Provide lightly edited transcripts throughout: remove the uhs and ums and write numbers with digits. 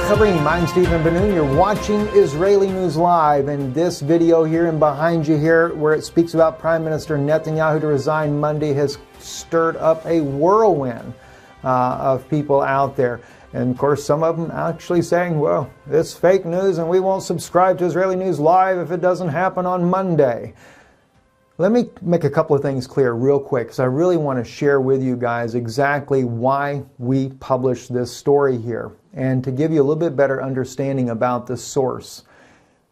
Kareem, I'm Stephen Benoon. You're watching Israeli News Live, and this video here and behind you here, where it speaks about Prime Minister Netanyahu to resign Monday, has stirred up a whirlwind of people out there. And of course, some of them actually saying, well, it's fake news and we won't subscribe to Israeli News Live if it doesn't happen on Monday. Let me make a couple of things clear real quick, because I really want to share with you guys exactly why we published this story here, and to give you a little bit better understanding about the source.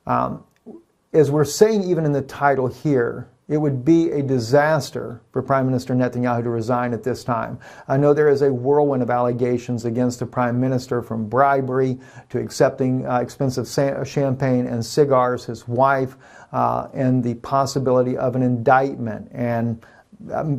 As we're saying even in the title here, it would be a disaster for Prime Minister Netanyahu to resign at this time. I know there is a whirlwind of allegations against the Prime Minister, from bribery to accepting expensive champagne and cigars, his wife, and the possibility of an indictment. And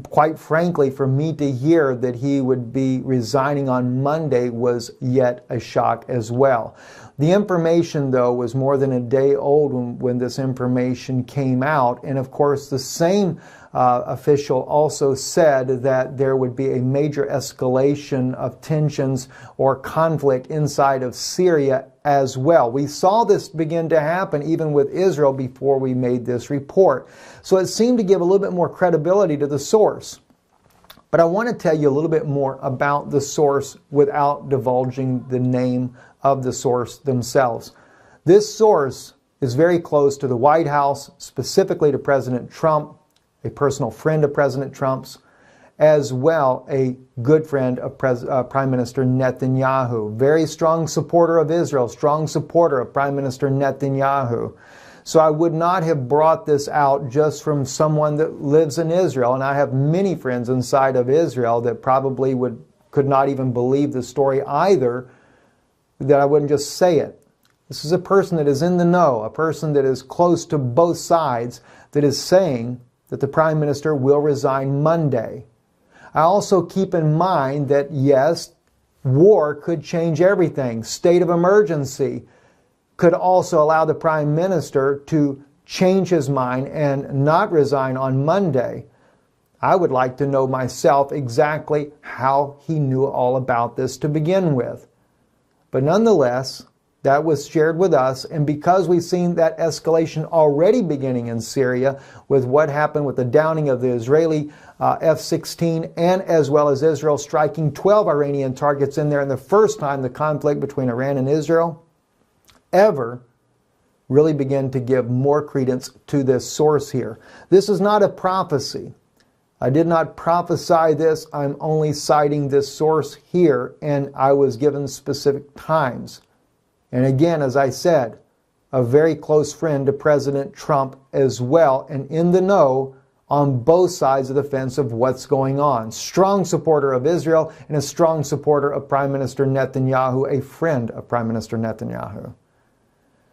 quite frankly, for me to hear that he would be resigning on Monday was yet a shock as well. The information, though, was more than a day old when this information came out. And of course, the same official also said that there would be a major escalation of tensions or conflict inside of Syria as well. We saw this begin to happen even with Israel before we made this report. So it seemed to give a little bit more credibility to the source. But I want to tell you a little bit more about the source without divulging the name of the source themselves. This source is very close to the White House, specifically to President Trump, a personal friend of President Trump's, as well a good friend of Prime Minister Netanyahu. Very strong supporter of Israel, strong supporter of Prime Minister Netanyahu. So I would not have brought this out just from someone that lives in Israel, and I have many friends inside of Israel that probably could not even believe the story either, that I wouldn't just say it. This is a person that is in the know, a person that is close to both sides, that is saying that the Prime Minister will resign Monday. I also keep in mind that, yes, war could change everything. State of emergency could also allow the Prime Minister to change his mind and not resign on Monday. I would like to know myself exactly how he knew all about this to begin with. But nonetheless, that was shared with us, and because we've seen that escalation already beginning in Syria with what happened with the downing of the Israeli F-16, and as well as Israel striking 12 Iranian targets in there, and the first time the conflict between Iran and Israel ever really began to give more credence to this source here. This is not a prophecy. I did not prophesy this. I'm only citing this source here, and I was given specific times. And again, as I said, a very close friend to President Trump as well, and in the know on both sides of the fence of what's going on. Strong supporter of Israel and a strong supporter of Prime Minister Netanyahu, a friend of Prime Minister Netanyahu.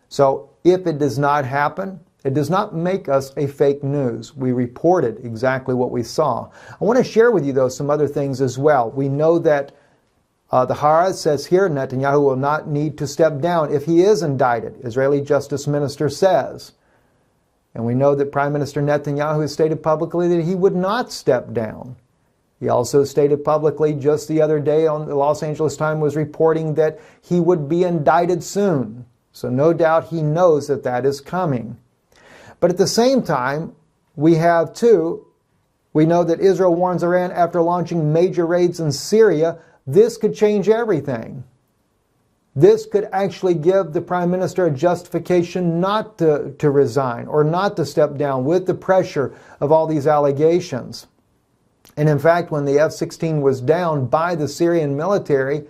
So if it does not happen, it does not make us a fake news. We reported exactly what we saw. I want to share with you, though, some other things as well. We know that the Haaretz says here Netanyahu will not need to step down if he is indicted, Israeli Justice Minister says. And we know that Prime Minister Netanyahu has stated publicly that he would not step down. He also stated publicly just the other day on the Los Angeles Times was reporting that he would be indicted soon. So no doubt he knows that that is coming. But at the same time, we know that Israel warns Iran after launching major raids in Syria. This could change everything. This could actually give the Prime Minister a justification not to resign or not to step down with the pressure of all these allegations. And in fact, when the F-16 was down by the Syrian military,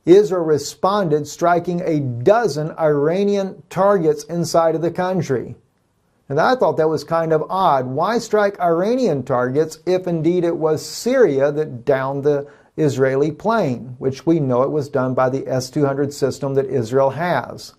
Israel responded, striking a dozen Iranian targets inside of the country. And I thought that was kind of odd. Why strike Iranian targets if indeed it was Syria that downed the Israeli plane, which we know it was done by the S-200 system that Israel has.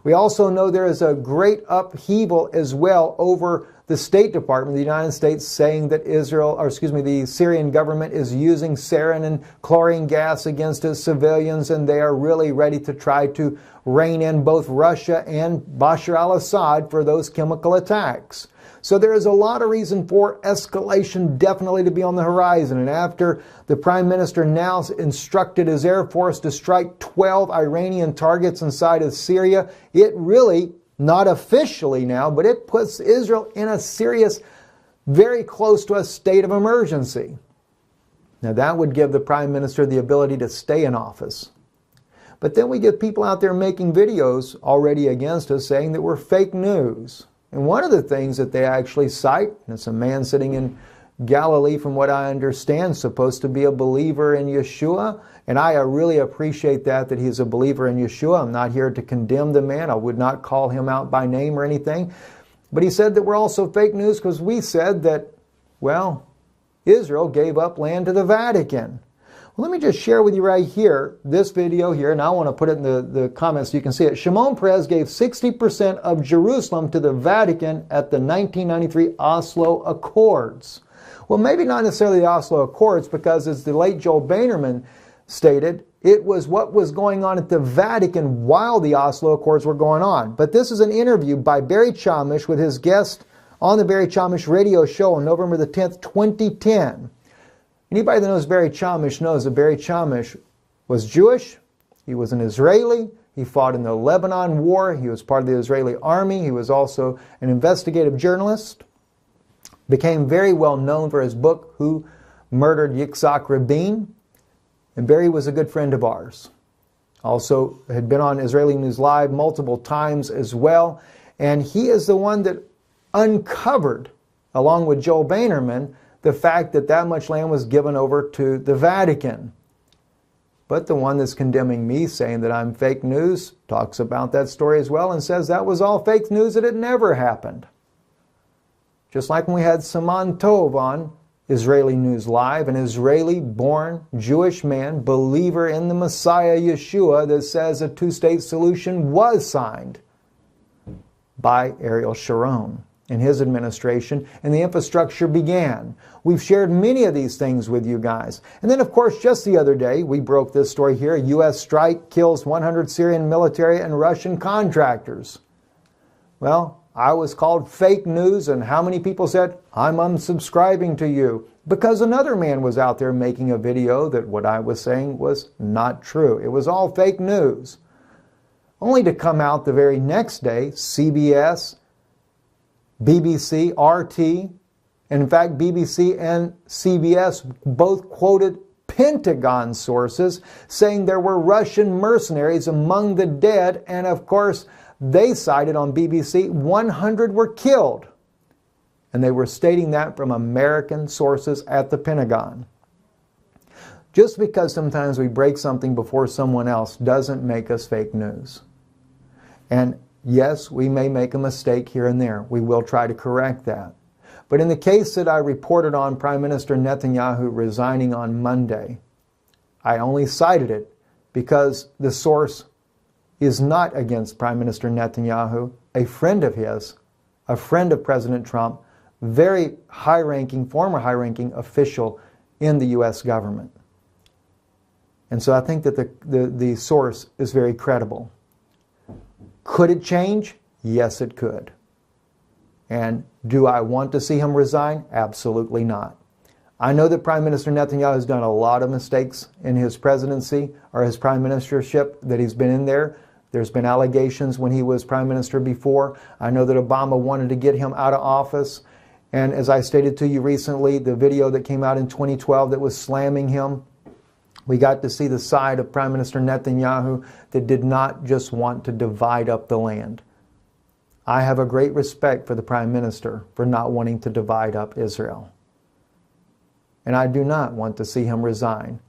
We also know there is a great upheaval as well over the State Department of the United States saying that the Syrian government is using sarin and chlorine gas against its civilians, and they are really ready to try to rein in both Russia and Bashar al-Assad for those chemical attacks. So there is a lot of reason for escalation definitely to be on the horizon. And after the Prime Minister now instructed his Air Force to strike 12 Iranian targets inside of Syria, it really, not officially now, but it puts Israel in a serious, very close to a state of emergency. Now that would give the Prime Minister the ability to stay in office. But then we get people out there making videos already against us saying that we're fake news. And one of the things that they actually cite, and it's a man sitting in Galilee, from what I understand, supposed to be a believer in Yeshua. And I really appreciate that he's a believer in Yeshua. I'm not here to condemn the man. I would not call him out by name or anything. But he said that we're also fake news because we said that, well, Israel gave up land to the Vatican. Well, let me just share with you right here, this video here, and I want to put it in the comments so you can see it. Shimon Peres gave 60% of Jerusalem to the Vatican at the 1993 Oslo Accords. Well, maybe not necessarily the Oslo Accords, because as the late Joel Boehnerman stated, it was what was going on at the Vatican while the Oslo Accords were going on. But this is an interview by Barry Chamish with his guest on the Barry Chamish radio show on November the 10th, 2010. Anybody that knows Barry Chamish knows that Barry Chamish was Jewish. He was an Israeli. He fought in the Lebanon War. He was part of the Israeli army. He was also an investigative journalist. Became very well known for his book, Who Murdered Yitzhak Rabin. And Barry was a good friend of ours. Also had been on Israeli News Live multiple times as well. And he is the one that uncovered, along with Joel Boehnerman, the fact that that much land was given over to the Vatican. But the one that's condemning me, saying that I'm fake news, talks about that story as well and says that was all fake news, that it never happened. Just like when we had Saman Tov on Israeli News Live, an Israeli-born Jewish man, believer in the Messiah Yeshua, that says a two-state solution was signed by Ariel Sharon in his administration, and the infrastructure began. We've shared many of these things with you guys. And then, of course, just the other day, we broke this story here. A U.S. strike kills 100 Syrian military and Russian contractors. Well, I was called fake news, and how many people said, I'm unsubscribing to you? Because another man was out there making a video that what I was saying was not true. It was all fake news. Only to come out the very next day, CBS, BBC, RT, and in fact BBC and CBS both quoted Pentagon sources saying there were Russian mercenaries among the dead, and of course they cited on BBC 100 were killed. And they were stating that from American sources at the Pentagon. Just because sometimes we break something before someone else doesn't make us fake news. And yes, we may make a mistake here and there. We will try to correct that. But in the case that I reported on Prime Minister Netanyahu resigning on Monday, I only cited it because the source is not against Prime Minister Netanyahu, a friend of his, a friend of President Trump, very high-ranking, former high-ranking official in the U.S. government. And so I think that the source is very credible. Could it change? Yes, it could. And do I want to see him resign? Absolutely not. I know that Prime Minister Netanyahu has done a lot of mistakes in his presidency or his prime ministership that he's been in there. There's been allegations when he was prime minister before. I know that Obama wanted to get him out of office. And as I stated to you recently, the video that came out in 2012 that was slamming him, we got to see the side of Prime Minister Netanyahu that did not just want to divide up the land. I have a great respect for the Prime Minister for not wanting to divide up Israel. And I do not want to see him resign.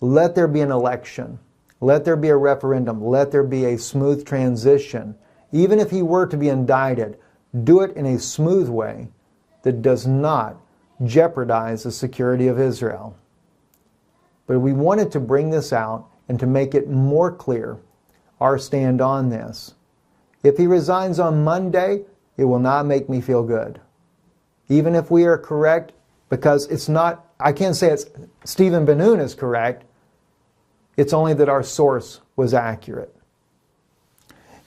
Let there be an election. Let there be a referendum. Let there be a smooth transition. Even if he were to be indicted, do it in a smooth way that does not jeopardize the security of Israel. But we wanted to bring this out and to make it more clear our stand on this. If he resigns on Monday, it will not make me feel good. Even if we are correct, because it's not, I can't say it's Stephen Ben-Nun is correct. It's only that our source was accurate.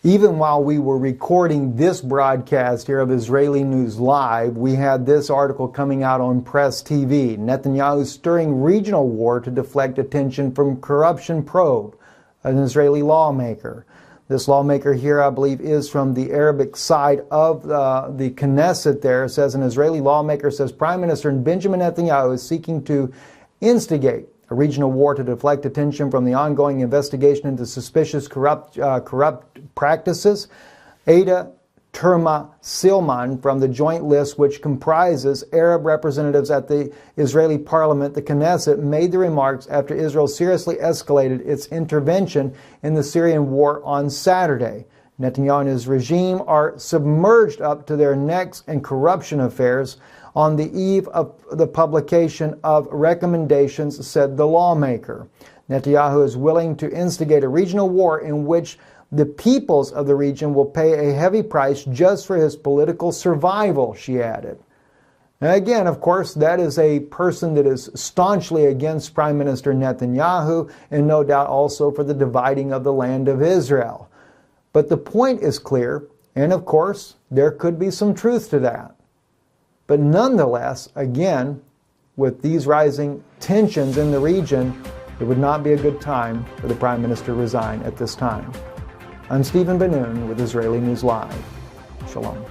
Even while we were recording this broadcast here of Israeli News Live, we had this article coming out on Press TV. Netanyahu stirring regional war to deflect attention from corruption probe, an Israeli lawmaker. This lawmaker here, I believe, is from the Arabic side of the Knesset there. It says an Israeli lawmaker says Prime Minister Benjamin Netanyahu is seeking to instigate a regional war to deflect attention from the ongoing investigation into suspicious corrupt practices. Ada Terma Silman from the joint list, which comprises Arab representatives at the Israeli parliament, the Knesset, made the remarks after Israel seriously escalated its intervention in the Syrian war on Saturday. Netanyahu and his regime are submerged up to their necks in corruption affairs on the eve of the publication of recommendations, said the lawmaker. Netanyahu is willing to instigate a regional war in which the peoples of the region will pay a heavy price just for his political survival, she added. And again, of course, that is a person that is staunchly against Prime Minister Netanyahu, and no doubt also for the dividing of the land of Israel. But the point is clear, and of course, there could be some truth to that. But nonetheless, again, with these rising tensions in the region, it would not be a good time for the Prime Minister to resign at this time. I'm Stephen Ben-Nun with Israeli News Live. Shalom.